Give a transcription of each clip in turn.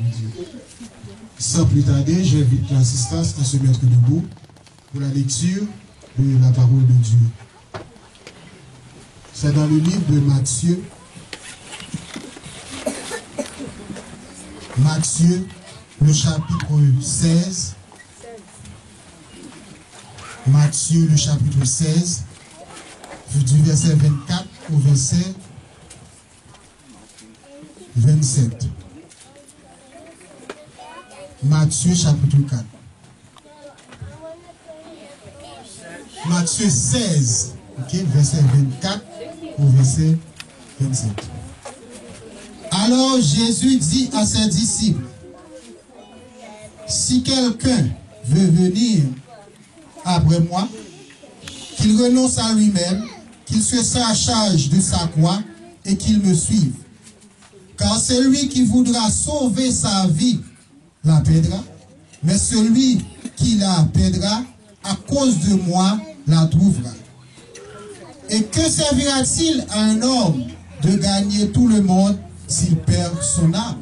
Dieu. Sans plus tarder, j'invite l'assistance à se mettre debout pour la lecture de la parole de Dieu. C'est dans le livre de Matthieu. Matthieu, le chapitre 16. Matthieu, le chapitre 16, du verset 24 au verset 27. Matthieu, chapitre 4. Matthieu 16, okay, verset 24 au verset 27. Alors Jésus dit à ses disciples, si quelqu'un veut venir après moi, qu'il renonce à lui-même, qu'il se charge de sa croix et qu'il me suive. Car celui qui voudra sauver sa vie la perdra, mais celui qui la perdra à cause de moi la trouvera. Et que servira-t-il à un homme de gagner tout le monde s'il perd son âme?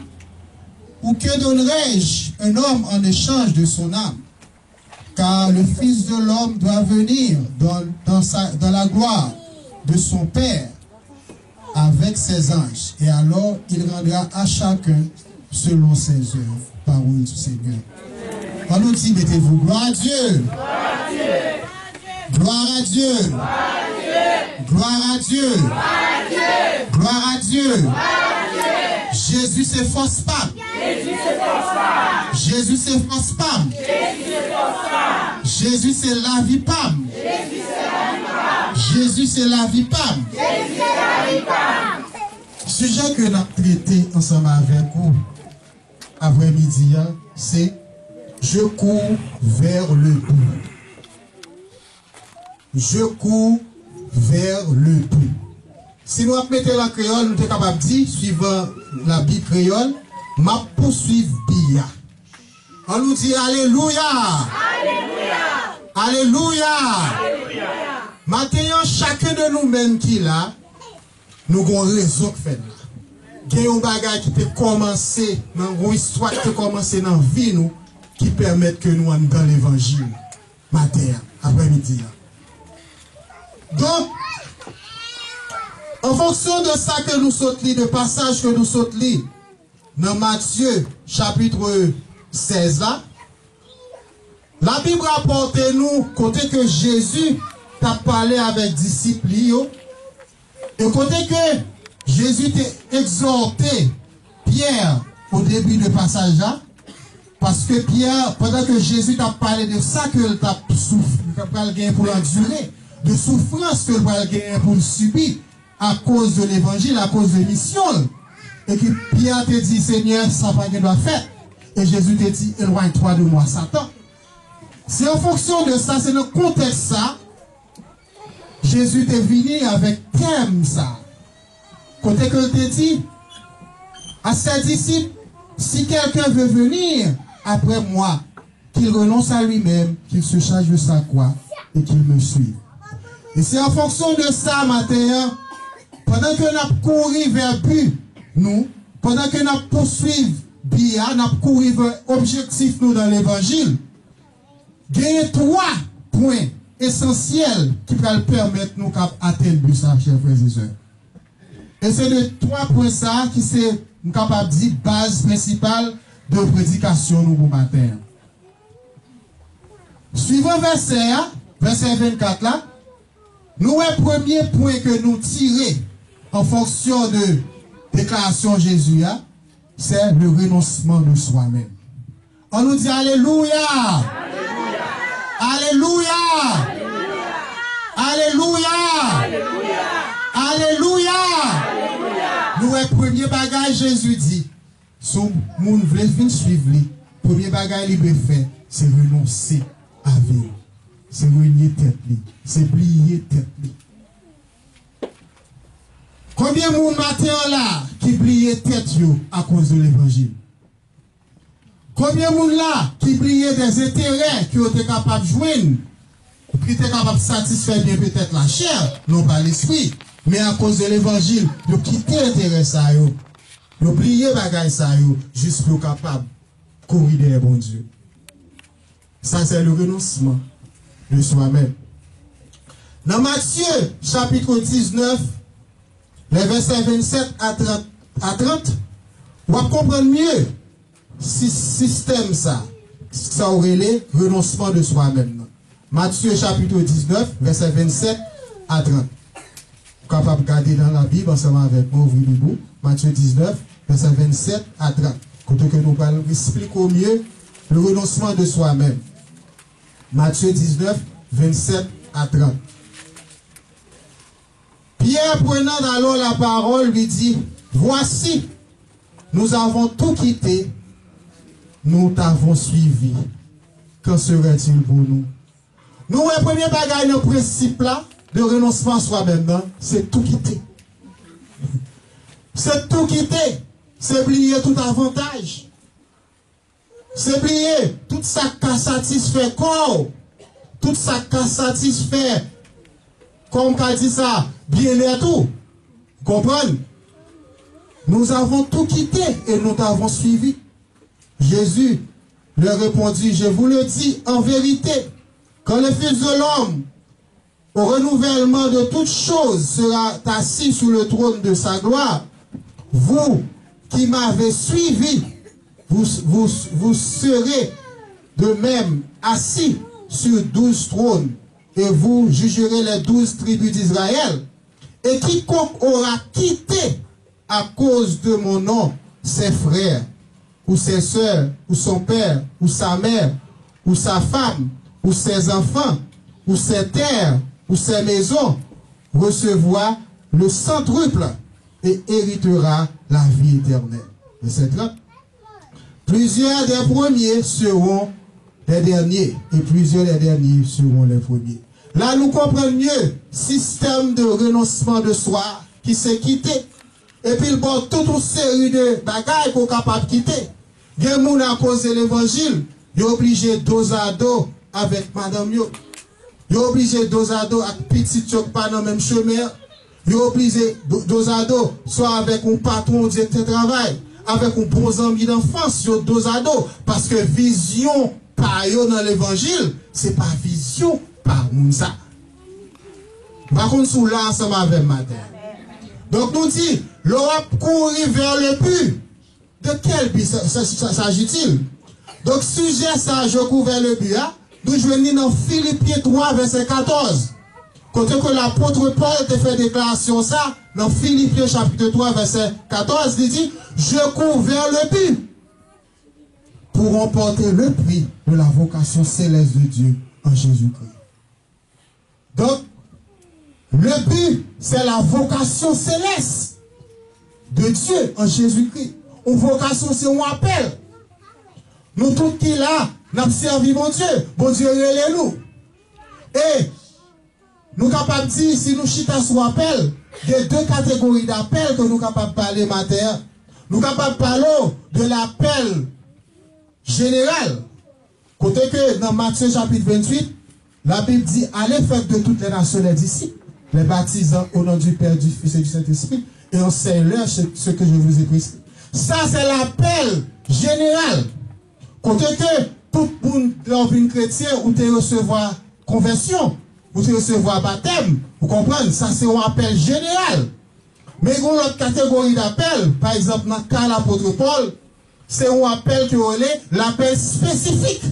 Ou que donnerai-je un homme en échange de son âme? Car le Fils de l'homme doit venir dans la gloire de son Père avec ses anges. Et alors il rendra à chacun selon ses œuvres. Parole du Seigneur. On nous dit, mettez-vous, gloire à Dieu. Gloire à Dieu. Gloire à Dieu. Gloire à Dieu. Jésus s'efforce pas. Jésus s'efforce pas. Jésus c'est la vie pas. Jésus c'est la vie pas. Sujet que nous avons traité ensemble avec vous après-midi, c'est je cours vers le but. Je cours vers le but. Si nous mettons la créole, nous sommes capables de dire, suivant la Bible créole, ma poursuivre Bia. On nous dit Alléluia. Alléluia. Alléluia. Alléluia. Maintenant, chacun de nous-mêmes qui là, nous avons raison de faire là. Il y a un bagage qui peut commencer, une histoire qui peut commencer dans la vie nous, qui permet que nous entrons dans l'évangile. Matin, après-midi. Donc, en fonction de ça que nous sautons, de passage que nous sautons, dans Matthieu, chapitre 16, là, la Bible rapporte nous, côté que Jésus t'a parlé avec disciples, et côté que Jésus t'a exhorté Pierre au début du passage là, parce que Pierre, pendant que Jésus t'a parlé de ça que t'a souffert pour l'endurer, de souffrance que le gagner pour le subir à cause de l'évangile, à cause de la mission, et que Pierre te dit, Seigneur, ça va qu'il doit faire, et Jésus te dit, éloigne-toi de moi, Satan. C'est en fonction de ça, c'est le contexte ça, Jésus est venu avec thème ça. Côté que te dit à ses disciples, si quelqu'un veut venir après moi, qu'il renonce à lui-même, qu'il se charge de sa croix et qu'il me suive. Et c'est en fonction de ça, matin, pendant que nous courons vers but, nous, pendant que nous poursuivons bien, nous courons vers objectif nous dans l'évangile, il y a 3 points essentiels qui peuvent permettre nous d'atteindre but ça, chers frères et sœurs. Et c'est de 3 points ça qui c'est capable de dire base principale de prédication nous pour matin. Suivant verset 24 là, nous le premier point que nous tirons en fonction de déclaration Jésus, c'est le renoncement de soi-même. On nous dit Alléluia. Alléluia. Alléluia. Alléluia. Nous le premier bagage Jésus dit, si nous voulons suivre lui, premier bagage il peut faire, c'est renoncer à vivre. C'est renier tête lui, c'est plier tête lui. Combien de monde matin là qui plie tête yo à cause de l'évangile? Combien de monde là qui plie des intérêts qui ont été capables de joindre, qui étaient capables de satisfaire bien peut-être la chair, non pas l'esprit, mais à cause de l'évangile, de quitter l'intérêt ça yo. Oubliez bagay ça yo, juste pour capable courir derrière bon Dieu. Ça c'est le renoncement de soi-même. Dans Matthieu chapitre 19, les versets 27 à 30, on va comprendre mieux si système ça aurait les renoncement de soi-même. Matthieu chapitre 19, verset 27 à 30. Capable de garder dans la Bible ensemble avec moi, ouvrir le bout. Matthieu 19, verset 27 à 30. Quand que nous parlons, explique au mieux le renoncement de soi-même. Matthieu 19, 27 à 30. Pierre, prenant alors la parole, lui dit, voici, nous avons tout quitté, nous t'avons suivi. Qu'en serait-il pour nous? Nous, le premier bagage, le principe là, de renoncement à soi-même, c'est tout quitter. C'est tout quitter. C'est oublier tout avantage. C'est oublier tout ça qui satisfait corps. Tout ça qui satisfait, comme qu'a dit ça, bien et tout. Comprenez? Nous avons tout quitté et nous t'avons suivi. Jésus leur répondit, je vous le dis en vérité, quand le Fils de l'homme, au renouvellement de toutes choses, sera assis sur le trône de sa gloire, vous qui m'avez suivi, vous serez de même assis sur 12 trônes, et vous jugerez les 12 tribus d'Israël. Et quiconque aura quitté à cause de mon nom ses frères, ou ses sœurs, ou son père, ou sa mère, ou sa femme, ou ses enfants, ou ses terres, ou ses maisons, recevra le centuple et héritera la vie éternelle. Verset 30. Plusieurs des premiers seront les derniers, et plusieurs des derniers seront les premiers. Là, nous comprenons mieux système de renoncement de soi qui s'est quitté. Et puis, bon, toute une série de bagailles qu'on est capable de quitter. Il y a des gens à cause de l'évangile, ils sont obligés dos à dos avec madame yo. Ils sont obligés dos à dos avec petit choc pas dans le même chemin. Ils sont obligés dos à dos, soit avec un patron de travail, avec un bon ami d'enfance, dos à dos. Parce que vision par yo dans l'évangile, c'est pas vision par Mounsa. Par contre, sous là, ensemble avec matin. Donc, nous dit, l'Europe courir vers le but. De quel but s'agit-il? Donc, sujet ça, je cours vers le but. Hein? Nous joignons dans Philippiens 3, verset 14. Quand que l'apôtre Paul te fait déclaration ça, dans Philippiens chapitre 3, verset 14, il dit, je cours vers le but pour remporter le prix de la vocation céleste de Dieu en Jésus-Christ. Donc, le but, c'est la vocation céleste de Dieu en Jésus-Christ. Une vocation, c'est un appel. Nous tous qui là, nous servons mon Dieu. Bon Dieu, relève nous. Et nous sommes capables de dire, si nous chitons sur appel, il y a deux catégories d'appels que nous sommes capables de parler matin. Nous sommes capables de parler de l'appel général. Côté que dans Matthieu chapitre 28, la Bible dit, allez faire de toutes les nations les disciples, les baptisant au nom du Père, du Fils et du Saint-Esprit, et enseignez-leur ce que je vous ai prescrit. Ça, c'est l'appel général. Côté que tout le monde dans une chrétien, ou te recevoir conversion, ou te recevoir baptême, vous comprenez? Ça, c'est un appel général. Mais il y a une autre catégorie d'appel, par exemple, dans le cas de l'apôtre Paul, c'est un appel qui est l'appel spécifique.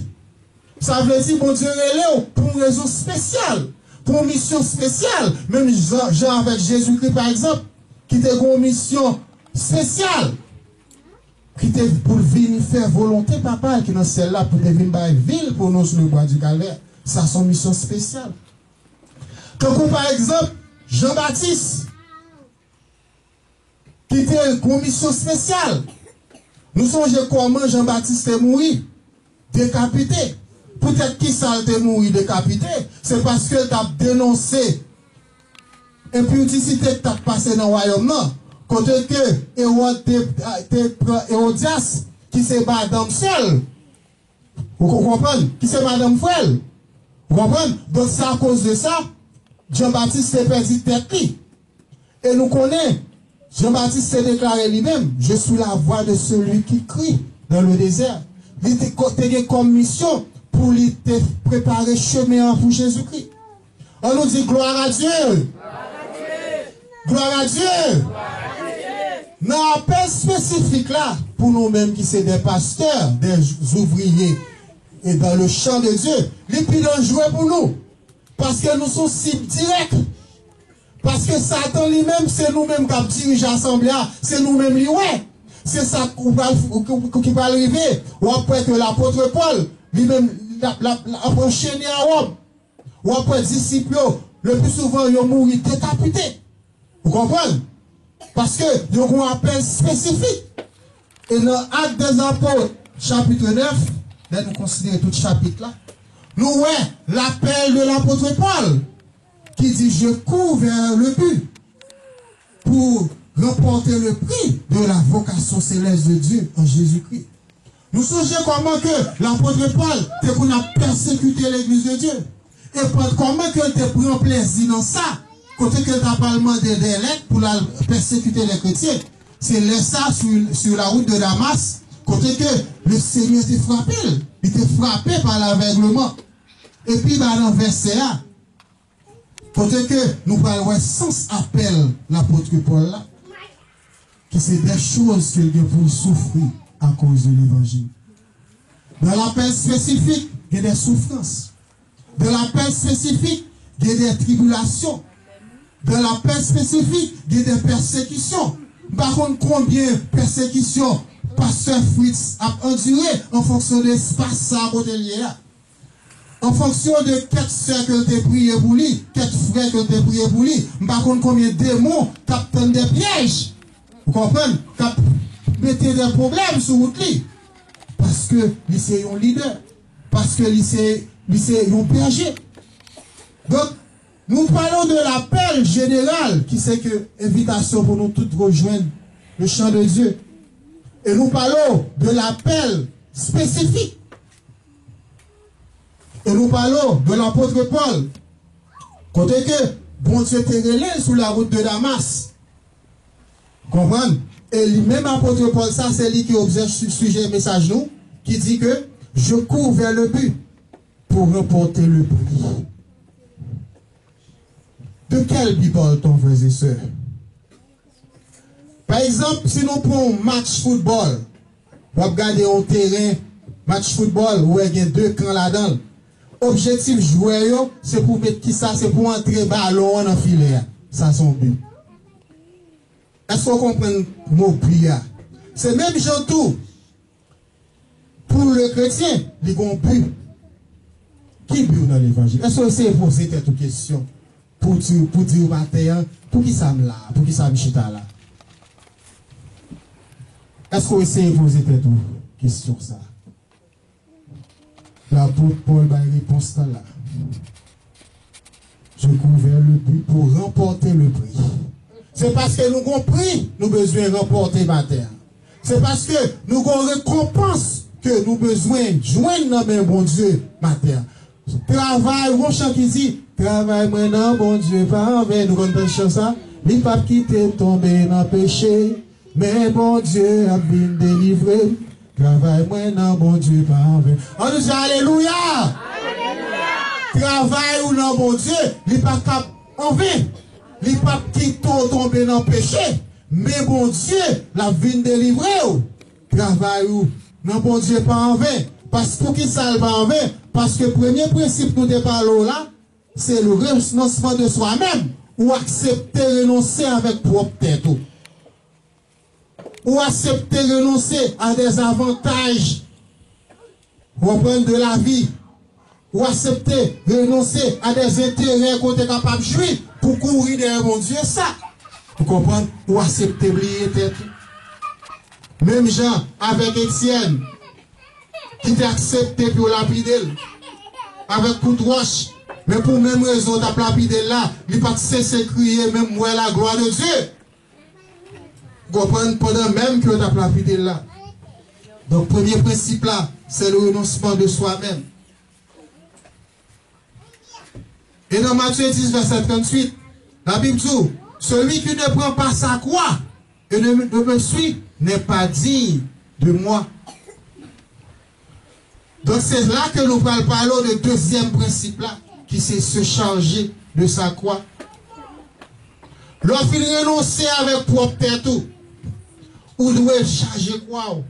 Ça veut dire, bon Dieu, pour une raison spéciale, pour une mission spéciale. Même Jean avec Jésus-Christ, par exemple, qui était une mission spéciale, qui était pour venir faire volonté, papa, qui est dans celle-là, pour venir dans la ville pour nous sur le bois du calvaire. Ça, c'est une mission spéciale. Comme par exemple, Jean-Baptiste, qui était une mission spéciale. Nous songeons comment Jean-Baptiste est mort, décapité. Peut-être qu'il s'est mort décapité, c'est parce qu'il a dénoncé l'impudicité qui a passé dans le royaume. Côté que Hérodias, qui c'est madame seule, vous comprenez? Qui c'est madame frère. Vous comprenez? Donc c'est à cause de ça, Jean-Baptiste s'est perdu tête. Et nous connaissons Jean-Baptiste s'est déclaré lui-même, je suis la voix de celui qui crie dans le désert. Il était comme mission pour lui préparer chemin pour Jésus-Christ. On nous dit gloire à Dieu. Gloire à Dieu. Dans l'appel spécifique là, pour nous-mêmes qui sommes des pasteurs, des ouvriers, et dans le champ de Dieu, les pilons jouent pour nous. Parce que nous sommes cibles directs. Parce que Satan lui-même, c'est nous-mêmes qui dirigent l'assemblée, c'est nous-mêmes lui, ouais. C'est ça qui va arriver. Ou après que l'apôtre Paul, lui-même, après enchaîné à Rome, ou après disciples, le plus souvent, ils ont mouru décapités. Vous comprenez? Parce que ils ont un appel spécifique. Et dans Actes des Apôtres, chapitre 9, là nous considérons tout chapitre là, nous voyons l'appel de l'apôtre Paul, qui dit, je cours vers le but pour remporter le prix de la vocation céleste de Dieu en Jésus-Christ. Nous songeons comment que l'apôtre Paul était pour persécuter l'église de Dieu. Et comment que tu prends plaisir dans ça, côté que tu n'as pas demandé des lettres pour la persécuter les chrétiens. C'est ça sur la route de Damas, côté que le Seigneur était frappé. Il était frappé par l'aveuglement. Et puis dans le verset 1, côté que nous parlons sans appel l'apôtre Paul là, que c'est des choses qu'il a pour souffrir à cause de l'évangile. Dans l'appel spécifique, il y a des souffrances. Dans l'appel spécifique, il y a des tribulations. Dans l'appel spécifique, il y a des persécutions. Par contre, combien de persécutions Pasteur Fritz a enduré en fonction de l'espace à côté là. En fonction de quel soeurs que tu as prié pour lui, quel frère que tu as prié pour lui, par contre, combien de démons captent des pièges. Vous comprenez? Mettez des problèmes sur votre lit. Parce que c'est un leader. Parce que c'est un berger. Donc, nous parlons de l'appel général qui c'est que invitation pour nous tous rejoindre le champ de Dieu. Et nous parlons de l'appel spécifique. Et nous parlons de l'apôtre Paul. Côté que bon Dieu était relé sur la route de Damas. Comprenez? Et lui-même apôtre Paul, ça c'est lui qui observe sur le sujet message nous, qui dit que je cours vers le but pour remporter le prix. De quel but parle-t-on, frères et sœurs? Par exemple, si nous prenons un match football, on va regarder un terrain, match football, où il y a deux camps là-dedans. Objectif jouer, c'est pour mettre qui ça, c'est pour entrer ballon en filet. Ça, c'est son but. Est-ce qu'on comprend le mot prière? C'est même chose tout. Pour le chrétien, il y a un but. Qui but dans l'évangile? Est-ce que c'est poser cette question? Pour dire au matin, pour qui ça me là? Pour qui ça me chita là? Est-ce qu'on essaie de poser cette question ça? L'apôtre Paul va répondre là. Je cours vers le but pour remporter le prix. C'est parce que nous avons pris, nous avons besoin de remporter ma terre. C'est parce que nous avons récompense que nous avons besoin de joindre dans le bon Dieu ma terre. Travail, mon chant qui dit, travail maintenant, bon Dieu, pas envers nous connaissons ça. Les papes qui t'ont tombé dans le péché, mais bon Dieu a bien délivré. Travail maintenant, bon Dieu, pas envers. On nous dit alléluia. Alléluia. Travail ou non, bon Dieu, les papes envers. Les papes qui t'ont tombé dans le péché, mais bon Dieu, la vie délivrée. Travail ou non, bon Dieu, pas envers. Parce que pour qui ça va en vain? Parce que le premier principe nous parlons là, c'est le renoncement de soi-même. Ou accepter renoncer avec propre tête. Ou accepter renoncer à des avantages. Reprendre de la vie. Ou accepter renoncer à des intérêts qu'on est capable de jouir pour courir derrière mon Dieu. Ça. Vous comprenez? Ou accepter oublier tête. Même Jean avec Étienne, qui t'a accepté pour lapider avec coup de roche. Mais pour même raison, t'as lapidé là, il pas cessé crier, même moi la gloire de Dieu. Vous comprenez? Pendant même que t'as lapidé là. Donc, premier principe là, c'est le renoncement de soi-même. Et dans Matthieu 10, verset 38, la Bible dit, celui qui ne prend pas sa croix et ne me suit n'est pas digne de moi. Donc c'est là que nous parlons de deuxième principe là, qui c'est se charger de sa croix. Lorsqu'il renonce avec propre tête, ou doit charger quoi?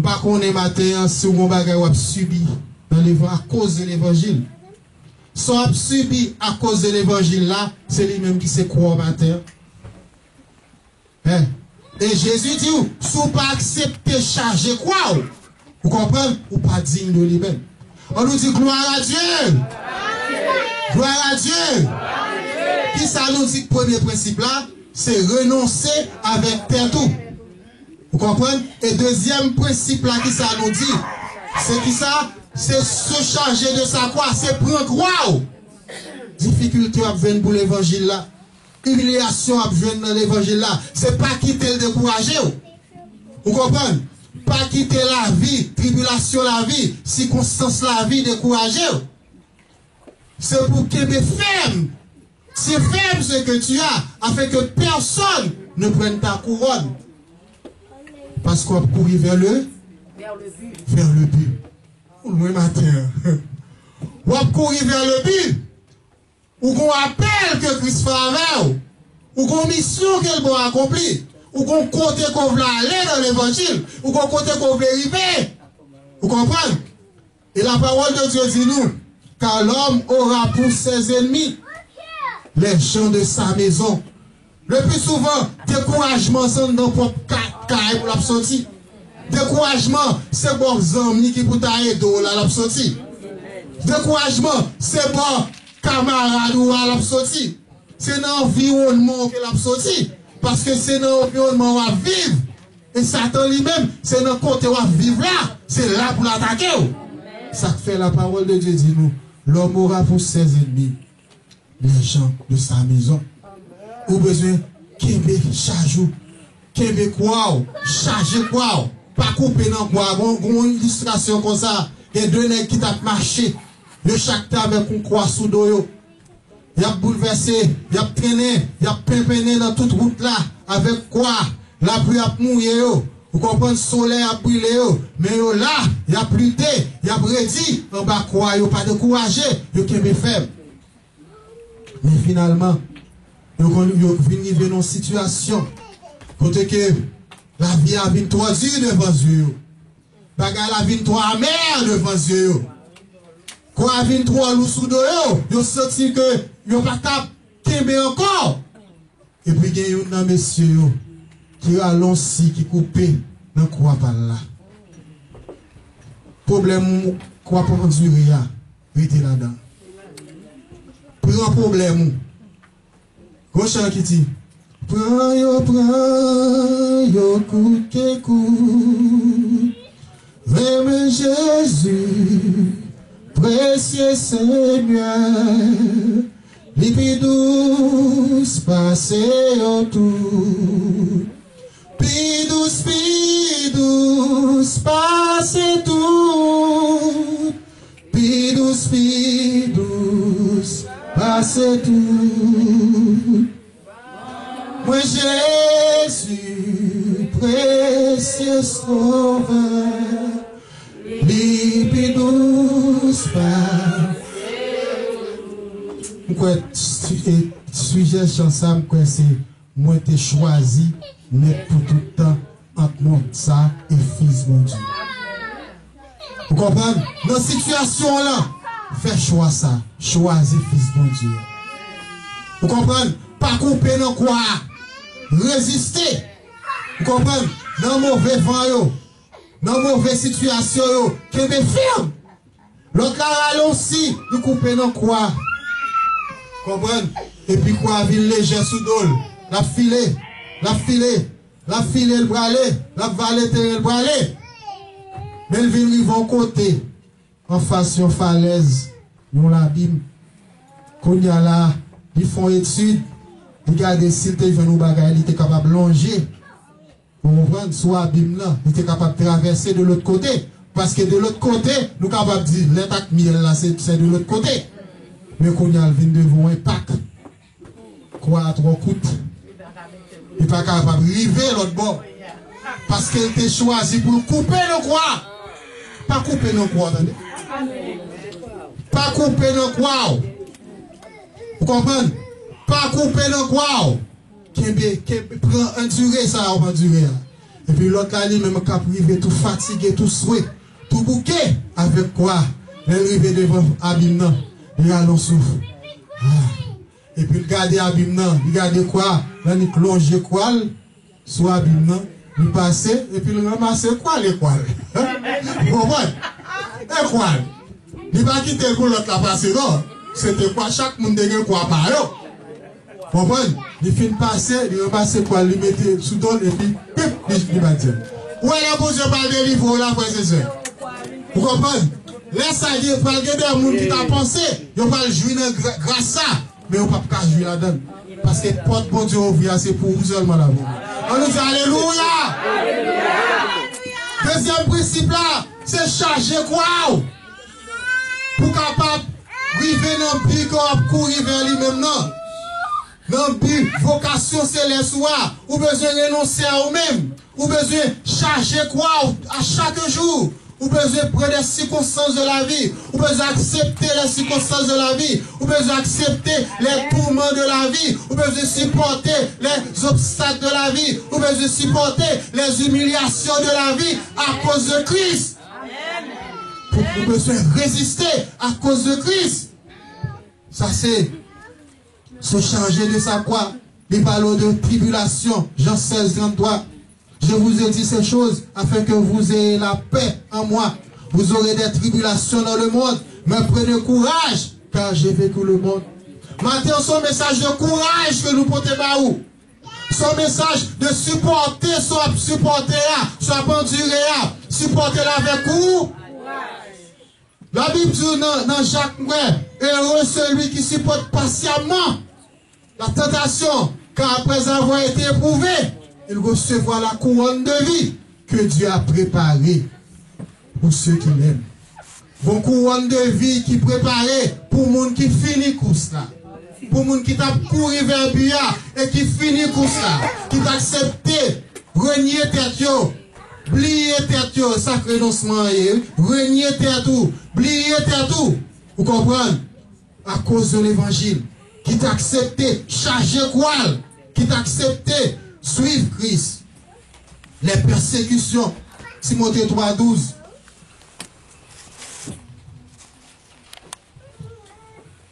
Par contre, matin, si on a subi à cause de l'évangile. Si on a subi à cause de l'évangile là, c'est lui-même qui se croit matin. Hein? Et Jésus dit, si vous pas accepter charger quoi? Vous comprenez? Ou pas digne de lui-même. On nous dit gloire à Dieu. Gloire à Dieu. Qui ça nous dit, premier principe là, c'est renoncer avec terre tout. Vous comprenez? Et deuxième principe là, qui ça nous dit, c'est qui ça? C'est se charger de sa croix, c'est prendre croix. Difficulté à venir pour l'évangile là. Humiliation à venir dans l'évangile là. C'est pas quitter le décourager. Vous comprenez? Pas quitter la vie, tribulation la vie, circonstance la vie, décourager. C'est pour que tu ferme. C'est ferme ce que tu as, afin que personne ne prenne ta couronne. Parce qu'on court vers le but. Vers le but. Le matin. On courir vers le but. Ou qu'on appelle que Christ fait avec. Ou qu'on mission qu'elle va accomplir. Ou qu'on côté qu'on veut aller dans l'évangile. Ou qu'on côté qu'on veut arriver. Vous comprenez? Et la parole de Dieu dit nous, car l'homme aura pour ses ennemis les gens de sa maison. Le plus souvent, découragement, c'est dans propre caille pour l'absortir. Découragement, c'est bon amis qui pour t'aider là l'absortir. Découragement, c'est bon camarade ou à l'absortir. C'est dans l'environnement que l'absortir. Parce que c'est dans l'environnement où on va vivre. Et Satan lui-même, c'est dans le côté où on va vivre là. C'est là pour l'attaquer. Ça fait la parole de Dieu dit nous. L'homme aura pour ses ennemis les gens de sa maison. Ou besoin qu'aimer charge, qu'aimer quoi, charger quoi, pas couper dans quoi. Une illustration comme ça, il y a deux nègres qui tapent marché, le chaque table avec une croix sous dos. Il a bouleversé, il a traîné, il a pimpéné dans toute route là, avec quoi? La pluie a mouillé. Vous comprenez, le soleil a brûlé, mais là, il y a pluté, il y a prédit, en bas quoi, il n'y a pas découragé, il y a qu'un faible. Mais finalement, il vient dans une situation, côté que la vie a vint trop dure devant Dieu. Bagarre la vie trop amère devant Dieu. Quand la vie trop lourd sous d'eau, il a senti que il n'a pas tapé encore. Et puis, il y a un monsieur qui a l'onci, qui coupe dans le croix par là. Problème, quoi pour endurer, rester là-dedans. Prends un problème. Gauche qui dit, prends yo, coup que coup. Même Jésus, précieux Seigneur, les plus douces passez autour. Plus douce, passez tout. Plus douce, passez tout. Moi Jésus, précieux sauveur, les plus douces passez tout. Quoi, sujet chanson, quoi, c'est moi t'ai choisi, mais pour tout le temps, entre moi, ça et fils mon Dieu. Vous comprenez? Dans cette situation là, fais choix ça, choisis fils mon Dieu. Vous comprenez? Pas couper dans quoi? Résister. Vous comprenez? Dans mauvais vent, dans mauvaise situation, qui est ferme. L'autre là, allons-y, nous couper dans quoi? Vous comprenez? Et puis quoi, ville légère sous d'eau, la filer, le bralé, la vallée, le bralé. Mais ils vont côté, en face de falaise, ils ont l'abîme. Quand il y a là, ils font études, ils regardent si ils veulent nous bagailler, ils étaient capables de longer. Vous comprenez? Soit abîme là, ils étaient capables de traverser de l'autre côté. Parce que de l'autre côté, nous sommes capables de dire, l'attaque miel là, c'est de l'autre côté. Mais quand il y a le vin devant un pack, quoi à 3 coups. Il n'est pas capable de river l'autre bord. Parce qu'elle t'a choisi pour couper le croix. Pas couper nos croix, attendez. Pas couper nos croix. Vous comprenez? Pas couper nos croix. Prend endurer ça, on va endurer. Et puis l'autre là, lui-même, qui a privé, tout fatigué, tout souhait, tout bouquet. Avec quoi? L'arrivée devant Abim, il a l'on souffle. Et puis il garde Abim, il garde quoi? Là, il plonge quoi? Soit Abim, il passe, et puis il ramasse quoi les poils? Vous comprenez? Et quoi? Il ne va pas quitter pour l'autre la passer, non? C'était quoi? Chaque monde a quoi par eux. Vous comprenez? Il finit de passer, il ramasse quoi? Il met sous don, et puis, il va dire. Où est la position par le livre, là, frère et sœur? Vous comprenez? Laisse ça dire, pour regarder des gens qui t'ont pensé, ils vont jouer grâce à ça, mais ils ne peuvent pas jouer là-dedans. Parce que porte bon Dieu ouvrir, c'est pour vous seulement là. On nous dit Alléluia. Deuxième principe là, c'est charger quoi? Pour capable arriver dans le but qu'on courir vers lui-même, non? Dans le but, vocation céleste, ou besoin de renoncer à vous-même, ou besoin de charger quoi à chaque jour. Ou besoin de prendre les circonstances de la vie. Ou besoin d'accepter les circonstances de la vie. Ou besoin d'accepter les tourments de la vie. Ou besoin de supporter les obstacles de la vie. Ou besoin de supporter les humiliations de la vie à cause de Christ. Ou besoin de résister à cause de Christ. Ça c'est se charger de sa croix. Les parle de tribulation. Jean 16, 33. Je vous ai dit ces choses afin que vous ayez la paix en moi. Vous aurez des tribulations dans le monde, mais prenez courage, car j'ai vécu le monde. Maintenant, son message de courage que nous portons à vous. Son message de supporter, soit supporter, soit endurer, supporter avec vous. La Bible dit dans Jacques, heureux celui qui supporte patiemment la tentation, car après avoir été éprouvé, il recevra la couronne de vie que Dieu a préparée pour ceux qui l'aiment. Bon couronne de vie qui est préparée pour les gens qui finissent course là. Pour les gens qui t'a couru vers Bia et qui finissent course là. Qui t'a accepté, renier tête, oublier tête, sacré renoncement, renier tête, oublier tête. Vous comprenez? À cause de l'évangile. Qui t'a accepté, charger quoi? Qui t'a accepté, suivre Christ. Les persécutions. Timothée 3,12.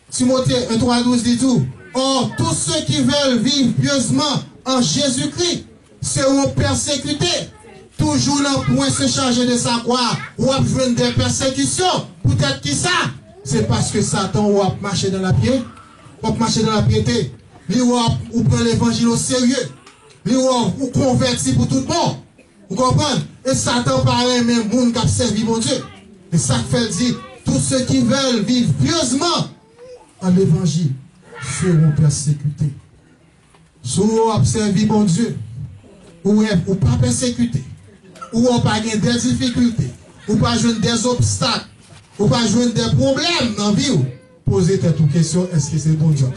Timothée 3,12 dit tout. Or, tous ceux qui veulent vivre pieusement en Jésus-Christ seront persécutés. Toujours là pour se charger de sa croix. Ou à venir des persécutions. Peut-être qui ça? C'est parce que Satan ou a marché dans la pied. Ou a marché dans la piété. Ou prend l'évangile au sérieux. Ou converti pour tout le monde. Vous comprenez? Et Satan paraît même monde qui a servi mon Dieu. Et ça fait dire, tous ceux qui veulent vivre pieusement en l'évangile seront persécutés. Si vous observez mon Dieu, ou pas persécuté, ou pas des difficultés, ou pas jouer des obstacles, ou pas jouer des problèmes dans la vie, posez toute question, est-ce que c'est bon Dieu?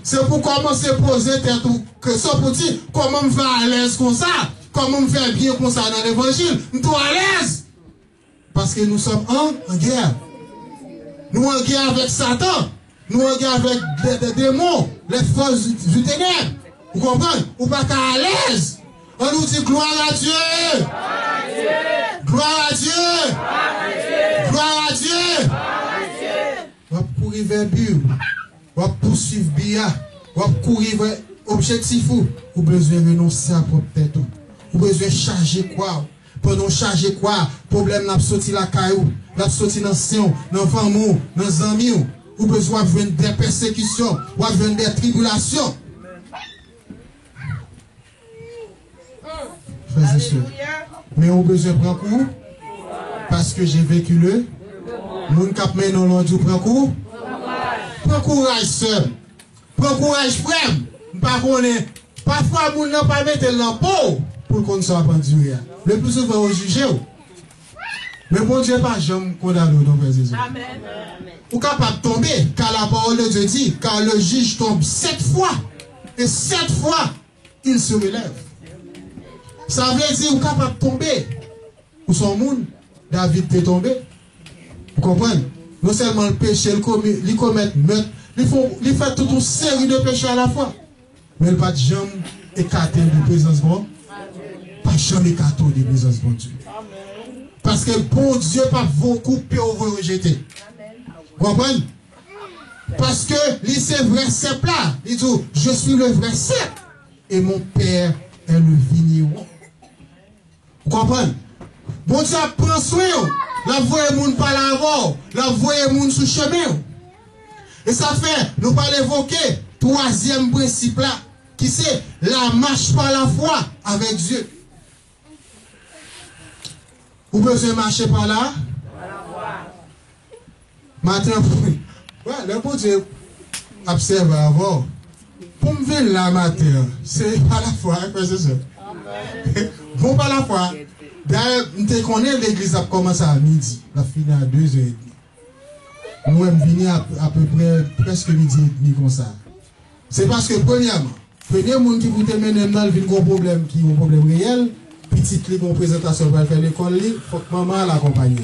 C'est pour commencer à poser que ça pour dire comment me faire à l'aise comme ça, comment me faire bien comme ça dans l'évangile, nous sommes à l'aise. Parce que nous sommes en guerre. Nous en guerre avec Satan, nous en guerre avec des démons, les forces du ténèbre. Vous comprenez? Ou pas qu'à l'aise. On nous dit gloire à Dieu. Gloire à Dieu. Gloire à Dieu. On va courir vers Dieu. On va poursuivre bien. On va courir vers objectif. Ou besoin de renoncer à propre tête. Ou besoin de charger quoi? Pendant charger quoi? Problème n'a sorti la caillou. N'a sorti dans le sein, dans le famille, dans les amis. Ou besoin de des persécutions. Ou besoin des tribulations. Frères et sœurs. Mais on besoin de prendre coup. Parce que j'ai vécu le. Moun kap men non l'on dit prend coup. Prends courage, sœur. Prends courage, frère. Parfois, moun n'a pas mettre dans peau pour qu'on soit pas enduré. Le plus souvent, on juge. Mais bon Dieu, pas jamais condamné nos frères et sœurs. Amen. Ou capable de tomber, car la parole de Dieu dit, car le juge tombe 7 fois et 7 fois, il se relève. Ça veut dire qu'on est capable de tomber. Pour son monde, David est tombé. Vous comprenez? Non seulement le péché, il commet meurtre, il fait toute une série de péchés à la fois. Mais il n'y a pas de jamais écarté de présence de Dieu. Pas jamais écarté de présence de Dieu. Parce que bon Dieu pas vous couper ou vous rejeter. Vous comprenez? Parce que c'est vrai cep là. Il dit, je suis le vrai cep. Et mon père est le vigneron. Vous comprenez? Bon Dieu prend soin. La voie est moun par l'avant. La voie est moun sous chemin. Et ça fait, nous pas l'évoquer, troisième principe là, qui c'est la marche par la foi avec Dieu. Vous pouvez marcher par là? Matin, ouais, le bon Dieu observe avant. Pour me venir là matin, c'est par la foi, c'est ça. Bon, par la foi. D'ailleurs, je connais l'église a commencé à midi, la fin à 2h30. Nous sommes venus à peu près presque midi et demi comme ça. C'est parce que premièrement, premier monde qui vous mener dans le problème qui a un problème réel, petit qui a une présentation pour faire l'école, il faut que maman l'accompagne.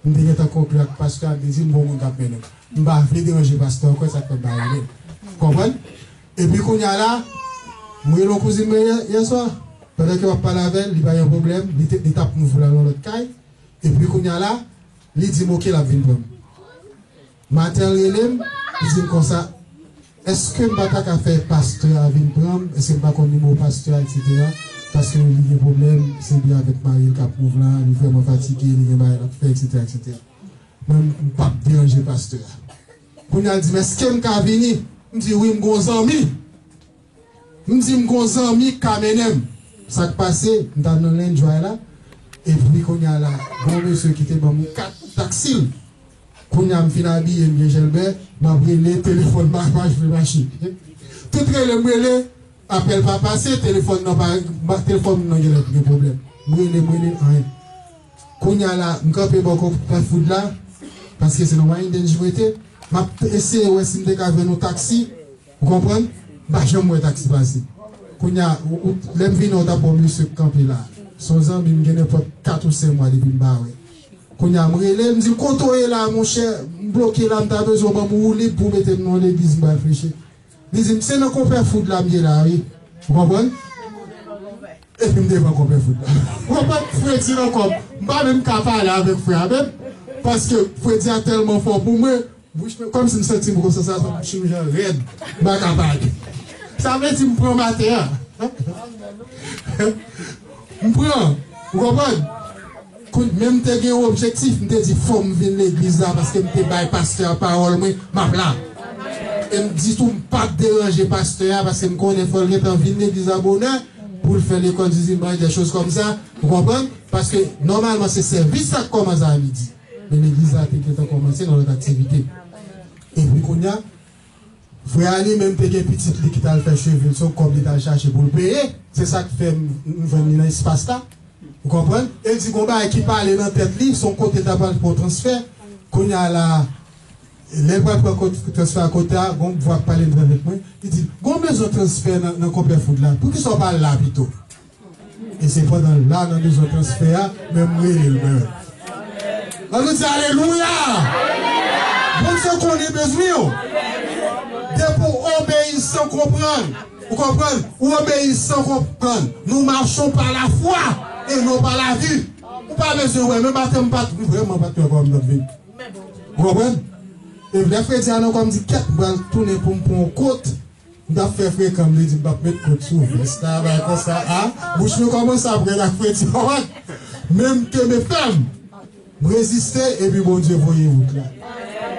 Nous devons être conclu avec le pasteur, nous disons bon, nous ne pas déranger le pasteur, quoi ça peut pas arriver. Vous comprenez? Et puis, quand il y a là, moi et mon cousin hier soir, pendant qu'il va parler avec elle, il n'y a pas de problème, il tape nous dans l'autre caille. Et puis, quand il y a là, il dit ok, la vie prendre. Matin, il dit comme ça, est-ce que je ne vais pas faire pasteur à venir prendre, est-ce que je ne vais pas comme pasteur, etc. Parce que il y a un problème, c'est bien avec Marie, le capouve là, il est vraiment fatigué, il est fait, etc. etc. Même, je ne vais pas déranger pasteur. Quand il dit, mais est-ce que je vais venir? Je dis, oui, je suis un ami. Je dis, je suis un ami, Kamenem. Ça qui passe, je suis dans l'enjoy là. Et puis, quand il y a là, bon monsieur qui était dans mon 4 taxis. Quand il y a un fin habillé, je suis Gelbert, je vais le téléphone, je vais marcher. Tout le monde, appel pas passé, téléphone non, il y a des problèmes. Je vais rien. Quand il y a là, je vais beaucoup de foot là, parce que c'est une moyen de jouer. Je vais essayer de si je vais un taxi, vous comprenez? Je vais un taxi passer. Quand il y a, les vins pour monsieur camper là. Son ami, il y a 4 ou 5 mois depuis le bar. Quand il y a un relais, je me dis, quand on est là, mon cher, bloqué là, tu as besoin de me rouler pour mettre dans l'église, je vais réfléchir. Il dit, c'est nous qu'on fait foutre là, là, oui. Vous comprenez? Et puis, je ne vais pas qu'on fait foutre là. Vous comprenez? Frère dit encore, je ne vais pas même parler avec frère, même. Parce que frère dit tellement fort pour moi, comme si je me sentais comme ça, je suis raide, je ne vais pas parler. Ça veut dire que je me prends ma terre. Je me prends. Vous comprenez? Même si j'ai un objectif, je me dis, il faut que je vienne à l'église là parce que je suis un pasteur parole, ma place. Et je me dis, tout pas déranger pasteur parce que je connais qu'il faut venir à l'église à bonheur pour faire l'école du dimanche, des choses comme ça. Vous comprenez? Parce que normalement, c'est service ça commence à midi. Mais l'église a commencé dans notre activité. Et puis, quand il y a, frère Ali, même si un petit qui t'a fait cheveux, son comme il t'a cherché pour le payer, c'est ça qui fait venir dans l'espace là. Vous comprenez? Et dit qu'on va qui parle dans la tête, son côté d'abord pour transfert, qu'on y a là, les voix pour transfert à côté, on va parler avec moi, il dit, qu'on a besoin de transfert dans le complet foot là, pour qu'ils soient pas là plutôt. Et c'est pas dans là, dans les autres transferts, même moi, il meurt. On nous dit Alléluia! Bon, c'est qu'on a besoin. C'est pour obéir sans comprendre. Vous comprenez? Ou obéir sans comprendre. Nous marchons par la foi et non par la vue. Vous pas besoin, ouais, même pas vraiment pas comme notre vie. Vous comprenez? Et les frères disent, comme dit, qu'est-ce que vous tourner pour un côte? Vous avez fait frère comme lui, vous avez mettre côte sur vous. C'est comme ça, hein? Vous savez comment ça après la frère dit, même que mes femmes résister et puis bon Dieu, voyez-vous là.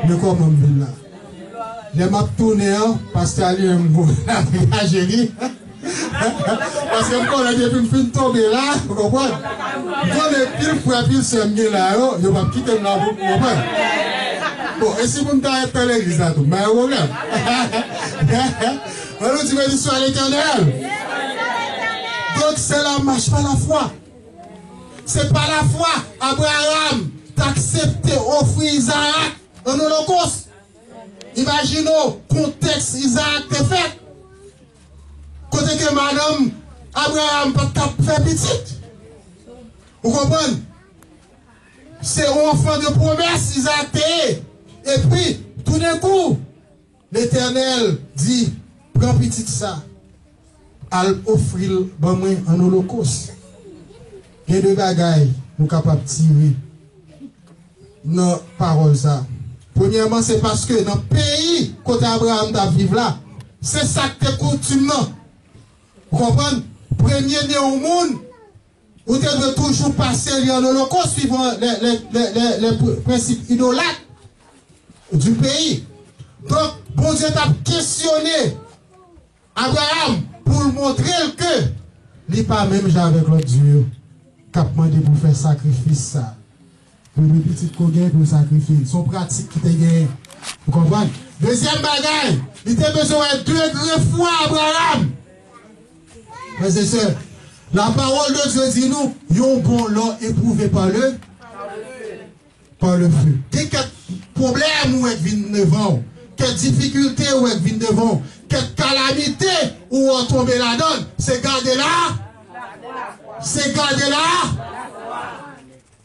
Mais comment vous là? Les m'a tourné, parce qu'elle est un génie. Parce que quand on a depuis tomber là, vous comprenez? Quand les pile pour pile se mettent là, je vais quitter la route, vous comprenez? Bon, et si vous me dites à l'église là, tout, mais un problème. Alors tu vas dire sur l'éternel. Donc c'est la marche par la foi. C'est par la foi, Abraham t'a accepté offrir Isaac en holocauste. Imaginez le contexte Isaac t'est fait. Côté que madame Abraham pas fait petite. Vous comprenez? C'est un enfant de promesse, Isaac. Et puis, tout d'un coup, l'Éternel dit, prends petite ça, à offrir en holocauste. Il y a deux bagailles, nous sommes capables de tirer nos paroles ça. Premièrement, c'est parce que dans le pays, côté Abraham t'a vivre là, c'est ça que tu coutume. Vous comprenez? Premier né au monde, vous devez toujours passer en holocauste suivant les principes idolâtres du pays. Donc, bon Dieu t'a questionné Abraham pour montrer que il n'est pas même avec l'autre Dieu qui a demandé pour faire sacrifice ça. Pour les petites coguets pour sacrifier. Son pratique qui te gagne. Vous comprenez? Deuxième bagaille, il a besoin de 2 degrés foi Abraham. Mais c'est ça. La parole de Dieu dit nous, yon bon l'or éprouvé par le feu. Quel problème ou est venu devant, quelle difficulté ou est venu devant, quelle calamité ou on tombe la donne, c'est garder là. C'est garder là.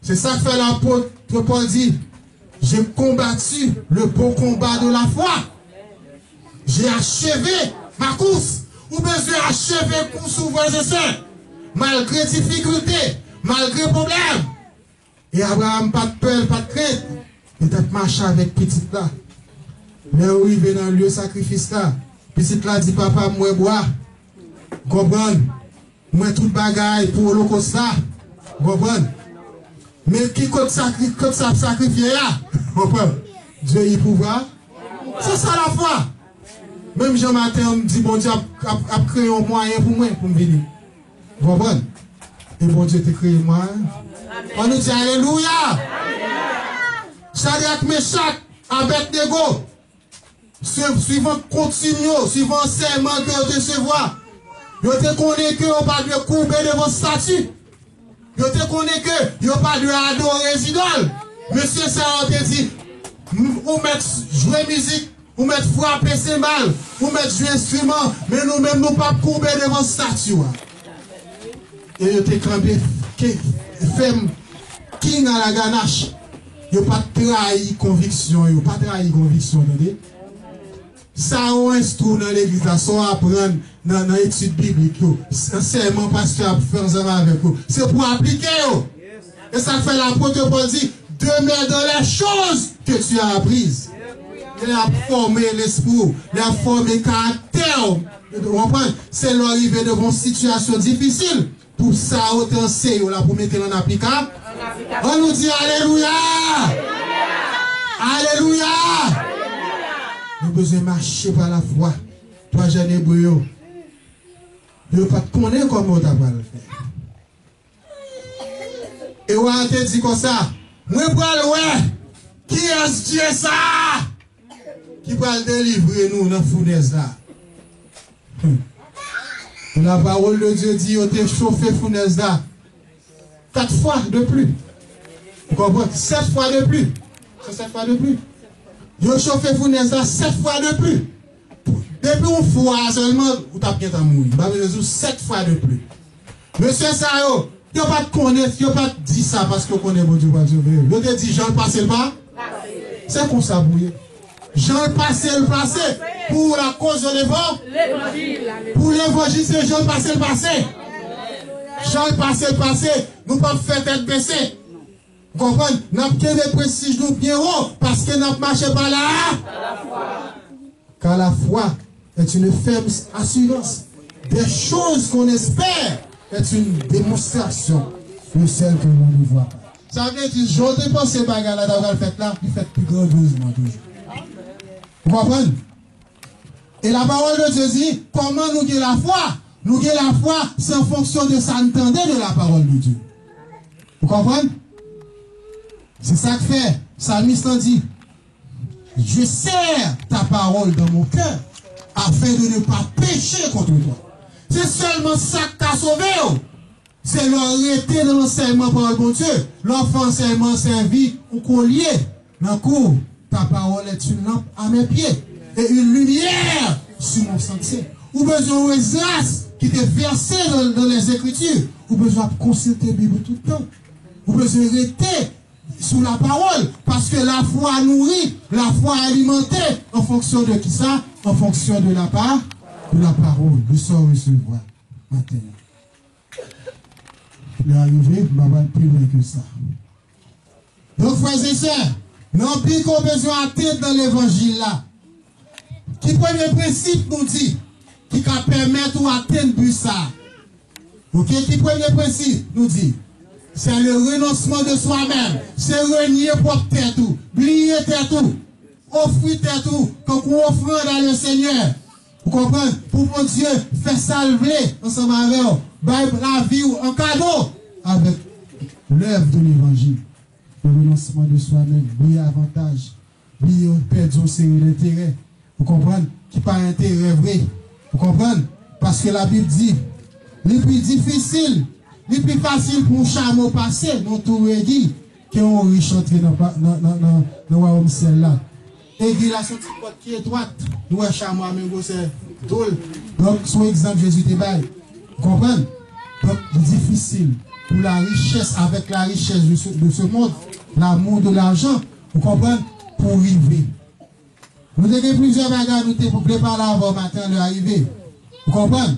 C'est ça que fait l'apôtre Paul dit. J'ai combattu le bon combat de la foi. J'ai achevé ma course. Ou besoin achever course ouvrir c'est ça. Malgré difficulté, malgré problème. Et Abraham, pas de peur, pas de crainte. Peut-être marcher avec petite là. Mais où il vient dans le lieu sacrifice là. Petite là dit papa, moi bois. Comprendre. Moi tout bagaille pour l'holocauste là. Comprendre. Mais qui compte sacrifier là? Comprendre. Dieu y pourra. C'est ça la foi. Même Jean-Martin me dit bon Dieu a créé un moyen pour moi pour me venir. Vous comprenez? Et bon Dieu t'a créé moi. On nous dit alléluia. Shadrach, Meshach, Abednego, suivant continue, suivant serment que vous recevoir. Vous te connaissez que vous pas de courber devant statut. Vous te connaissez que vous pas de adorer les idoles. Monsieur Sarah te dit, ou mettre jouer musique, ou mettre frapper cymbales, ou mettre jouer instrument, mais nous-mêmes nous pas courber devant statut. Et vous te crampé, femme, king à la ganache. Vous pas trahi conviction, vous pas trahi conviction, attendez. Ça on instruit dans l'église, ça on apprend dans l'étude biblique, c'est mon pasteur pour faire ça avec vous. C'est pour appliquer. Et ça fait l'apôtre Paul dit, demeure dans les choses que tu as apprises. Il a formé l'esprit, il a formé le caractère. Vous comprenez? C'est l'arrivée devant une situation difficile. Pour ça, on t'enseigne pour mettre en application. On nous dit alléluia. Alléluia. Nous besoin marcher par la foi. Toi, jeune hébreu, ne pas te connaître comment tu vas le faire. Et on te dit comme ça, moi, ouais, qui est-ce Dieu ça? Qui va le délivrer nous dans la fournaise là? La parole de Dieu dit, on t'a chauffé fournaise là. 4 fois de plus. Vous comprenez? 7 fois de plus. C'est 7 fois de plus. Vous chauffé fournaise là 7 fois de plus. Depuis une fois seulement, vous t'avez bien mourir. Vous 7 fois de plus. Monsieur Sao, vous ne pas connaître, vous ne pas dire ça parce que vous connaissez mon Dieu. Vous te dit, Jean le passé le pas? C'est comme ça, bouillé. Jean le passé le passé. Pour la cause de l'évangile. Pour l'évangile, c'est Jean le passé le passé. Jean le passé le passé. Nous ne pouvons pas faire tête baissée. Vous comprenez? Nous avons des prestiges nous bien haut parce que nous ne marchons pas là. Car la foi est une ferme assurance. Des choses qu'on espère est une démonstration de celles que l'on ne voit pas. Ça veut dire, je ne pense pas que d'avoir fait là, il fait plus grandiosement toujours. Vous comprenez? Et la parole de Dieu dit, comment nous guérir la foi? Nous guérir la foi, c'est en fonction de s'entendre de la parole de Dieu. Vous comprenez? C'est ça que fait. Psalmiste dit, je serre ta parole dans mon cœur afin de ne pas pécher contre toi. C'est seulement ça qui t'a sauvé. C'est l'arrêter de l'enseignement par le bon Dieu. L'enfant enseignement servi au collier. Dans le cours, ta parole est une lampe à mes pieds et une lumière sur mon sentier. ou besoin de Esdras qui te versé dans les Écritures, ou besoin de consulter la Bible tout le temps. Ou besoin de rester sous la parole, parce que la foi nourrit, la foi alimentée, en fonction de qui ça? En fonction de la parole, de son recevoir. Maintenant. Il est arrivé, je ne vais plus loin que ça. Donc, frères et sœurs, non plus qu'on a besoin d'atteindre dans l'évangile là. Qui premier principe nous dit, qui va permettre d'atteindre but ça. Ok, qui premier principe nous dit, c'est le renoncement de soi-même, c'est renier pour tête tout, oublier tête tout, offrir tête tout, comme on offre dans le Seigneur. Vous comprenez? Pour mon Dieu, faire salver ensemble avec vous, la vie en cadeau avec l'œuvre de l'évangile. Le renoncement de soi-même, oublier avantage, oublier perdre ses intérêts. Vous comprenez? Qui pas intérêt vrai. Vous comprenez? Parce que la Bible dit, le plus difficile, le plus facile pour un chameau passer, dans tout régi, qu'on riche entrer dans le royaume ciel là. Et il a son petit porte qui est droite. Nous, un chameau à même c'est drôle. Donc, son exemple, Jésus te baille. Vous comprenez? Donc, difficile pour la richesse, avec la richesse de ce monde, l'amour de l'argent, vous comprenez? Pour arriver. Nous avons plusieurs bagages pour préparer avant matin de l'arrivée. Vous comprenez?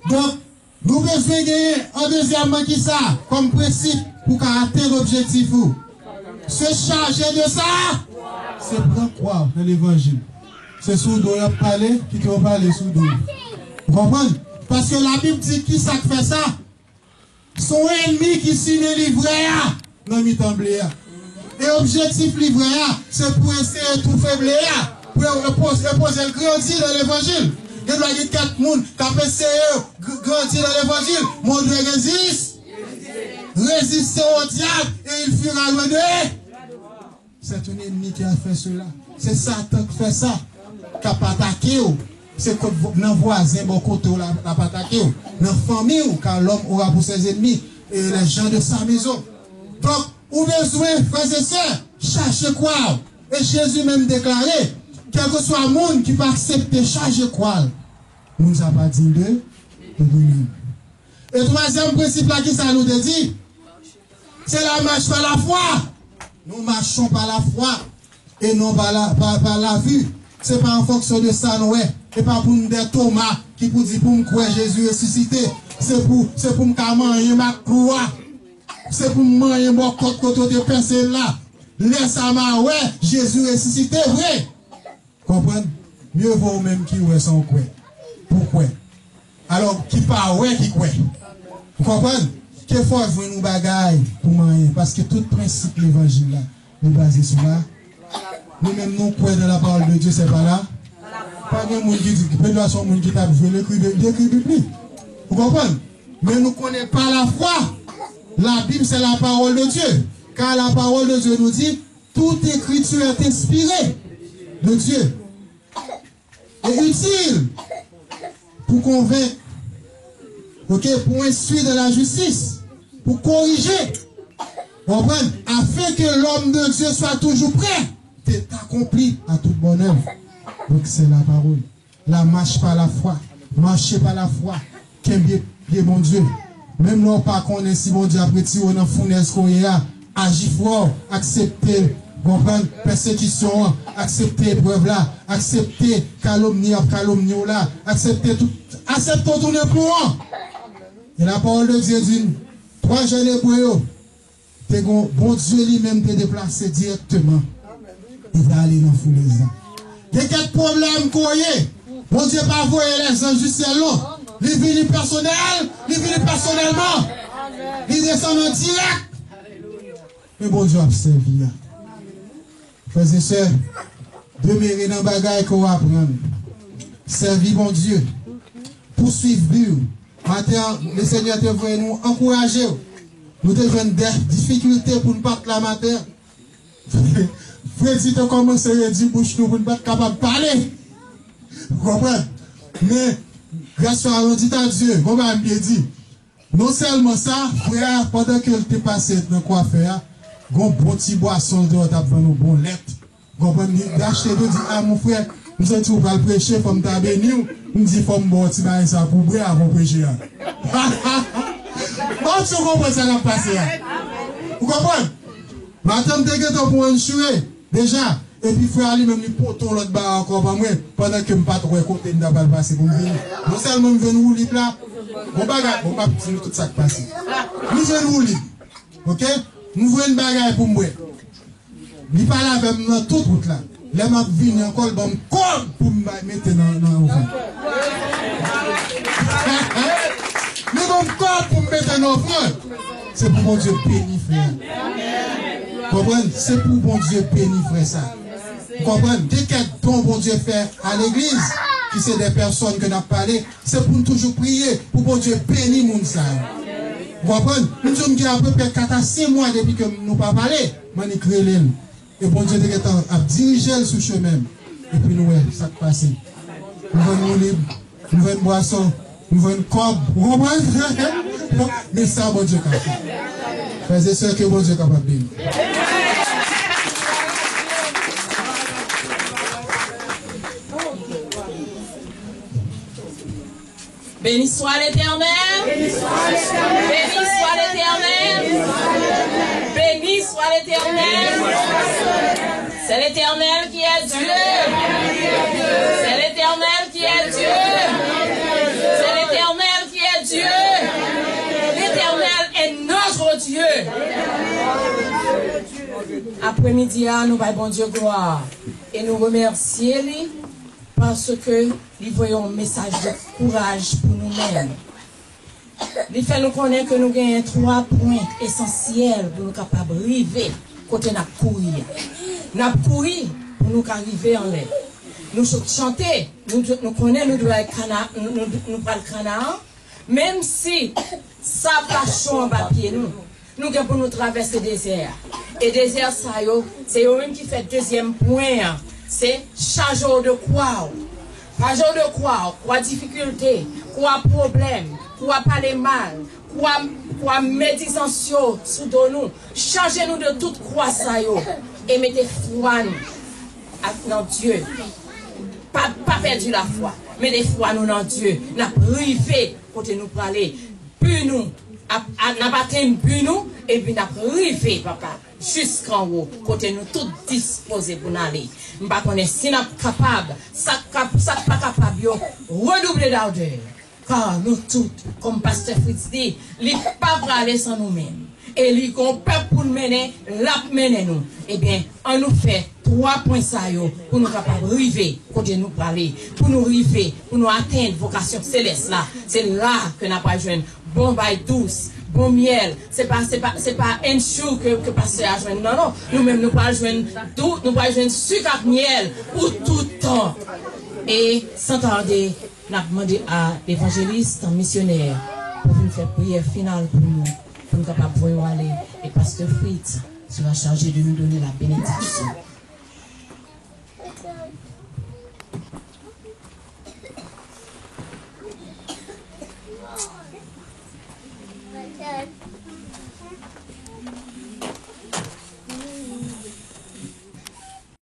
Donc, nous devons gagner en deuxièmement qui ça, comme principe pour atteindre l'objectif. Se charger de ça, c'est prendre quoi dans l'évangile. C'est sous d'où il parler, qui te parler sous d'où. Vous comprenez? Parce que la Bible dit qui ça fait ça? Son ennemi qui signe le livret, non, il tombe. Et l'objectif livret, c'est pour essayer de tout faiblir, pour imposer le grandir dans l'évangile. Il y a 4 personnes qui ont essayé de grandir dans l'évangile. Mon Dieu résiste. Résistez au diable et il fuira loin d'eux. C'est un ennemi qui a fait cela. C'est Satan qui fait ça. Qui n'a pas attaqué. C'est comme nos voisins, mon côté, n'a pas attaqué. Dans la famille, car l'homme aura pour ses ennemis et les gens de sa maison. Donc, ou besoin, frères et sœurs, cherchez quoi? Et Jésus même déclaré, quel que soit le monde qui va accepter chercher quoi? Nous n'avons pas dit de nous. Et troisième principe là qui ça nous dit, c'est la marche par la foi. Nous marchons par la foi et non par la vue. C'est pas en fonction de ça, nous. Et pas pour nous dire Thomas qui pour dire pour me croire Jésus ressuscité. C'est pour me manger ma croix. C'est pour me manger mon côté de personne là. Laisse à ma ouais, Jésus ressuscité, vrai. Comprenez? Mieux vaut même qui ouais sans quoi. Pourquoi? Alors, qui pas ouais, qui quoi? Vous comprenez? Qu'il faut jouer nos bagailles pour manger. Parce que tout principe de l'évangile là, est basé sur là. Nous-mêmes, nous croyons dans la parole de Dieu, c'est pas là. Pas de monde qui dit, peut-être son monde qui t'a joué l'écrit biblique. Vous comprenez? Mais nous ne connaissons pas la foi. La Bible, c'est la parole de Dieu. Car la parole de Dieu nous dit, toute écriture est inspirée de Dieu. Et utile pour convaincre, okay, pour instruire de la justice, pour corriger, comprenez, afin que l'homme de Dieu soit toujours prêt, c'est accompli à toute bonne œuvre. Donc c'est la parole. La marche par la foi, marcher par la foi, qu'est bien mon Dieu. Même non pas qu'on est si bon Dieu après si on a fournaise qu'on y a, agir fort, accepter, comprendre, persécution, accepter épreuve là, accepter calomnie là, accepter tout, accepter tout le courant. Et la parole de Dieu dit, 3 jeunes hébreux, bon Dieu lui-même te déplacé directement. Il va aller dans la fournaise là. Il y a quelques problèmes qu'on y a. Bon Dieu pas voyer les anges du ciel là. Il vient personnel, il vient personnellement. Il descend en direct. Mais bon Dieu a servi. Frères et sœurs, demeurer dans le bagage qu'on va apprendre. Servir bon Dieu. Poursuivre Dieu. Matin, le Seigneur te veut nous encourager. Nous devons des difficultés pour ne pas la matin. Freddy te commence à dire bouche nous pour ne pas être capable de parler. Vous comprenez? Mais, grâce à l'auditeur à Dieu, comme on bien dit, non seulement ça, frère, pendant que tu passé dans quoi faire, un bon petit boisson de t'as besoin de bon lait. Vous comprenez? D'acheter de dire, ah mon frère, Je me dis, vous allez prêcher, faut me bénir. Je me dis, faut me boire, tu vas ça pour boire avant de prêcher. Bon, tu comprends ça qui a passé. Vous comprenez? Madame, tu as pour un chouet, déjà. Et puis, frère, lui-même, il porte l'autre barre encore pas moi, pendant que je ne pas trop côté de la passer pour me venir. Non seulement je viens rouler là, bon bagage, bon, pas tout ça qui passe. Nous venons rouler. Ok? Nous voulons une bagaille pour moi. Il parle avec moi toute route là. Là, je viens encore bon corps pour me mettre dans le fond. Mais mon corps pour me mettre dans le fond, c'est pour mon Dieu béni, frère. Comprenez? C'est pour mon Dieu béni, frère, ça. Comprenez? Dès qu'il y a bon Dieu fait à l'église, qui c'est des personnes que nous avons parlé, c'est pour nous toujours prier, pour bon Dieu bénir mon ça. Vous comprenez? Nous sommes à peu près 4 à 6 mois depuis que nous n'avons pas parlé, nous créé l'île. Et bon Dieu a dirigé le sous chemin. Et puis nous, ça qui passe. Nous venons libre, nous venons boisson, nous venons corps. Vous comprenez? Mais ça, bon Dieu, capable. Frères et sœurs, que bon Dieu est capable de bénir. Béni soit l'Éternel. Béni soit l'Éternel. Béni soit l'Éternel. C'est l'Éternel qui est Dieu. C'est l'Éternel qui est Dieu. C'est l'Éternel qui est Dieu. L'Éternel est notre Dieu. Après-midi, nous voyons bon Dieu gloire. Et nous remercions lui parce que nous voyons un message de courage pour nous-mêmes. Il fait nous connaître que nous avons 3 points essentiels pour nous capables d'arriver côté nous courir. Nous courir pour nous arriver en l'air. Nous chanter, nous connaissons, nous devons nous parler Canaan, même si ça passe en papier, nous avons pour nous traverser le désert. Et le désert, c'est eux-mêmes qui fait le 2e point. C'est chargeur de quoi? Chargeur de quoi difficulté, quoi problème, quoi parler mal, quoi médisation sous nous. Changez-nous de toute croix ça yo et mettez foi dans Dieu. Pas perdu la foi, mettez foi nous dans Dieu. N'a privé côté nous parler, puis nous n'a battu puis nous et puis n'a privé papa jusqu'en haut côté nous tout disposé pour nous aller. M'pa connaît si n'a capable, ça pas capable yo redoubler d'ardeur. Car nous tous, comme pasteur Fritz dit, il pas aller sans nous-mêmes. Et lui qu'on peut pour nous mener, l'a mener nous. Eh bien, on nous fait 3 points ça yo pour nous capables arriver côté nous parler, pour nous arriver, pour nous atteindre vocation céleste là. C'est là que n'a pas joindre bon bail douce. Bon miel, c'est pas un chou que pasteur a joindre. Non, nous-mêmes nous pas joindre tout, nous pas joindre sucre avec miel pour tout temps. Et sans tarder, nous avons demandé à l'évangéliste, un missionnaire, pour nous faire prière finale pour nous capables de aller. Et pasteur Fritz sera chargé de nous donner la bénédiction.